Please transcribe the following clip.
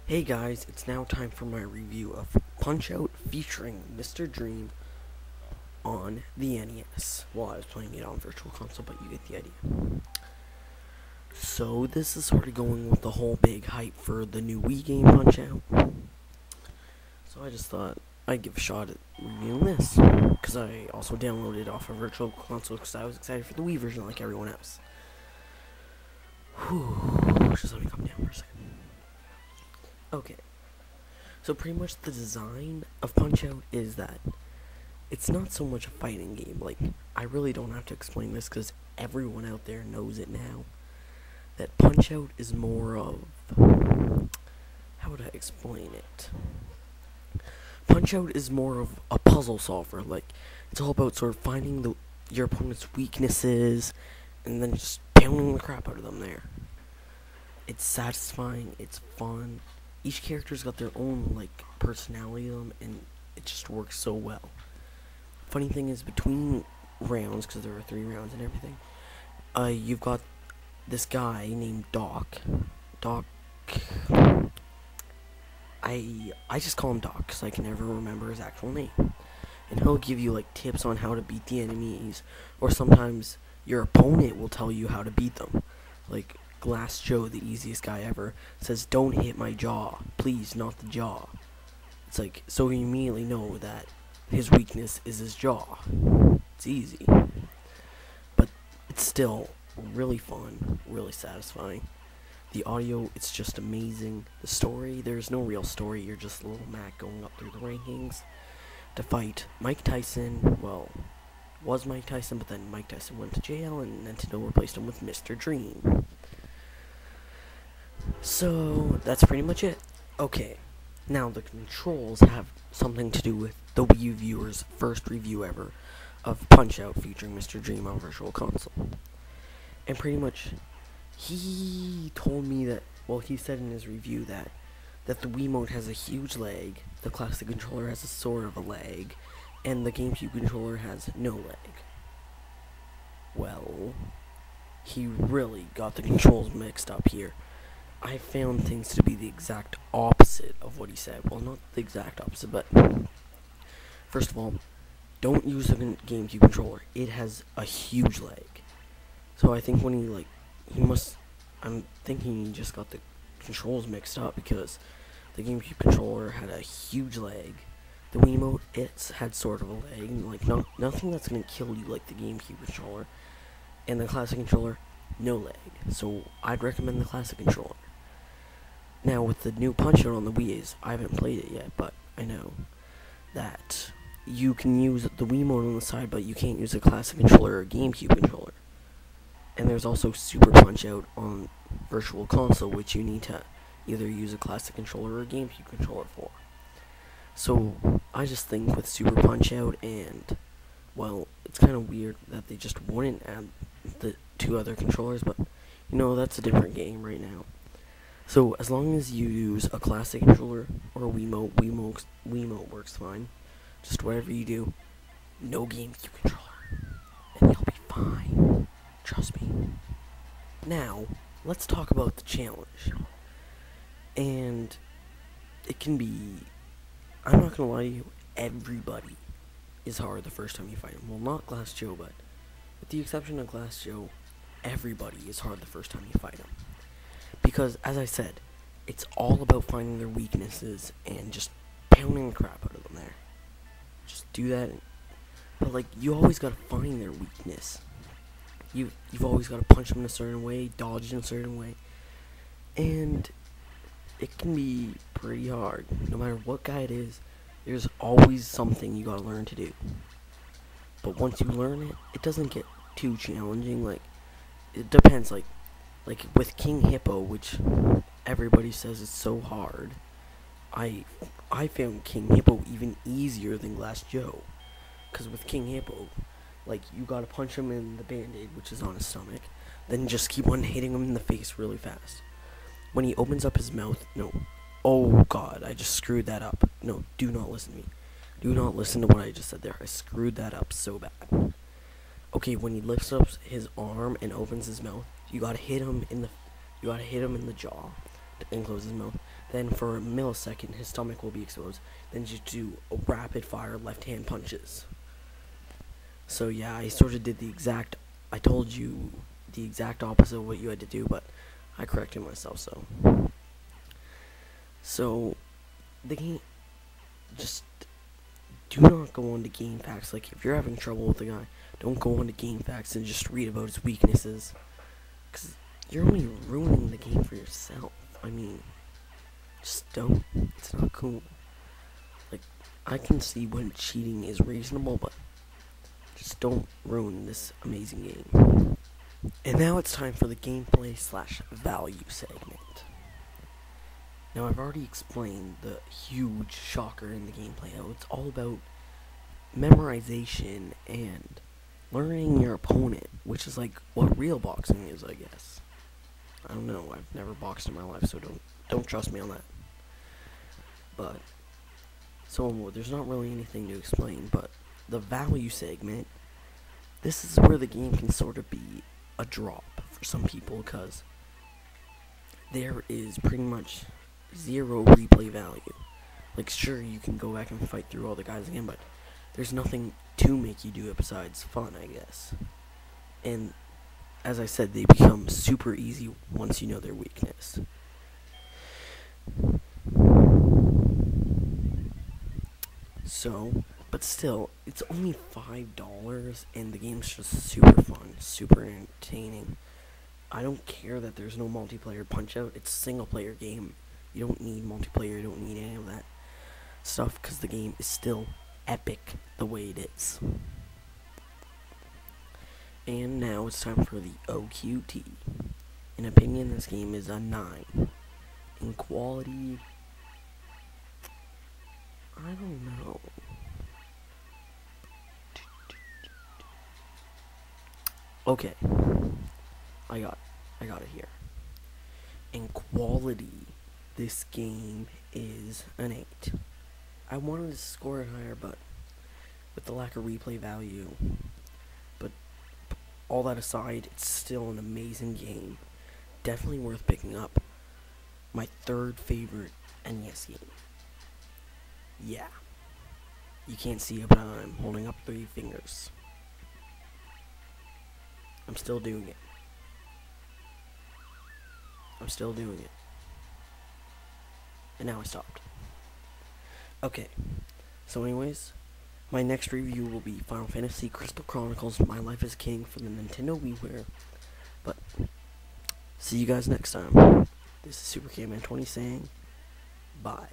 Hey guys, it's now time for my review of Punch-Out featuring Mr. Dream on the NES. Well, I was playing it on Virtual Console, but you get the idea. So, this is sort of going with the whole big hype for the new Wii game Punch-Out. So I just thought I'd give a shot at reviewing this, because I also downloaded it off of Virtual Console because I was excited for the Wii version like everyone else. Whew, just let me calm down for a second. Okay. So pretty much the design of Punch-Out is that it's not so much a fighting game. Like, I really don't have to explain this because everyone out there knows it now. That Punch-Out is more of... how would I explain it? Punch-Out is more of a puzzle solver. Like, it's all about sort of finding your opponent's weaknesses and then just pounding the crap out of them there. It's satisfying, it's fun. Each character's got their own, like, personality to them, and it just works so well. Funny thing is, between rounds, because there are 3 rounds and everything, you've got this guy named Doc. Doc... I just call him Doc, because I can never remember his actual name. And he'll give you, like, tips on how to beat the enemies, or sometimes your opponent will tell you how to beat them. Like, Glass Joe, the easiest guy ever, says, "Don't hit my jaw. Please, not the jaw." It's like, so you immediately know that his weakness is his jaw. It's easy. But it's still really fun, really satisfying. The audio, it's just amazing. The story, there's no real story. You're just a little Mac going up through the rankings to fight Mike Tyson. Well, was Mike Tyson, but then Mike Tyson went to jail and Nintendo replaced him with Mr. Dream. So, that's pretty much it. Okay, now the controls have something to do with the Wii U viewer's first review ever of Punch-Out featuring Mr. Dream on Virtual Console. And pretty much, he told me that, well, he said in his review that the Wiimote has a huge leg, the classic controller has a sort of a leg, and the GameCube controller has no leg. Well, he really got the controls mixed up here. I found things to be the exact opposite of what he said. Well, not the exact opposite, but first of all, don't use the GameCube controller. It has a huge leg. So I think when I'm thinking he just got the controls mixed up because the GameCube controller had a huge leg. The Wiimote, it's had sort of a leg, like nothing that's gonna kill you like the GameCube controller. And the classic controller, no leg. So I'd recommend the classic controller. Now with the new Punch-Out on the Wii, I haven't played it yet, but I know that you can use the Wiimote on the side, but you can't use a classic controller or a GameCube controller. And there's also Super Punch-Out on Virtual Console, which you need to either use a classic controller or a GameCube controller for. So I just think with Super Punch-Out and, well, it's kind of weird that they just wouldn't add the 2 other controllers, but you know, that's a different game right now. So as long as you use a classic controller or a Wiimote works fine. Just whatever you do, no GameCube controller, and you'll be fine. Trust me. Now, let's talk about the challenge. And it can be, I'm not gonna lie to you, everybody is hard the first time you fight him. Well, not Glass Joe, but with the exception of Glass Joe, everybody is hard the first time you fight him. Because, as I said, it's all about finding their weaknesses and just pounding the crap out of them there. Just do that. But, like, you always gotta find their weakness. You've always gotta punch them in a certain way, dodge in a certain way. And it can be pretty hard. No matter what guy it is, there's always something you gotta learn to do. But once you learn it, it doesn't get too challenging. Like, it depends, like with King Hippo, which everybody says is so hard, I found King Hippo even easier than Glass Joe. Because with King Hippo, like, you gotta punch him in the band-aid, which is on his stomach, then just keep on hitting him in the face really fast. When he opens up his mouth, no. Oh god, I just screwed that up. No, do not listen to me. Do not listen to what I just said there. I screwed that up so bad. Okay, when he lifts up his arm and opens his mouth, you gotta hit him in the jaw and close his mouth. Then for a millisecond, his stomach will be exposed. Then just do rapid fire left hand punches. So yeah, I sort of did I told you the exact opposite of what you had to do, but I corrected myself, So, the game, just do not go on to GameFAQs. Like, if you're having trouble with the guy, don't go on to GameFAQs and just read about his weaknesses. Because you're only ruining the game for yourself. I mean, just don't. It's not cool. Like, I can see when cheating is reasonable, but just don't ruin this amazing game. And now it's time for the gameplay / value segment. Now I've already explained the huge shocker in the gameplay, how it's all about memorization and learning your opponent, which is like what real boxing is, I guess. I don't know, I've never boxed in my life, so don't trust me on that. But, so there's not really anything to explain, but the value segment, this is where the game can sort of be a drop for some people, because there is pretty much 0 replay value. Like, sure, you can go back and fight through all the guys again, but there's nothing to make you do it besides fun, I guess. And as I said, they become super easy once you know their weakness. So, but still, it's only $5, and the game's just super fun, super entertaining. I don't care that there's no multiplayer Punch-Out. It's a single-player game. You don't need multiplayer. You don't need any of that stuff, because the game is still epic the way it is. And now it's time for the OQT. In opinion, this game is a 9. In quality, I don't know. Okay, I got it here. In quality, this game is an 8. I wanted to score it higher, but with the lack of replay value, but all that aside, it's still an amazing game. Definitely worth picking up. My 3rd favorite NES game. Yeah. You can't see it, but I'm holding up 3 fingers. I'm still doing it. I'm still doing it. And now I stopped. Okay. So anyways, my next review will be Final Fantasy Crystal Chronicles My Life as King for the Nintendo WiiWare. But, see you guys next time. This is Super K Man 20 saying, bye.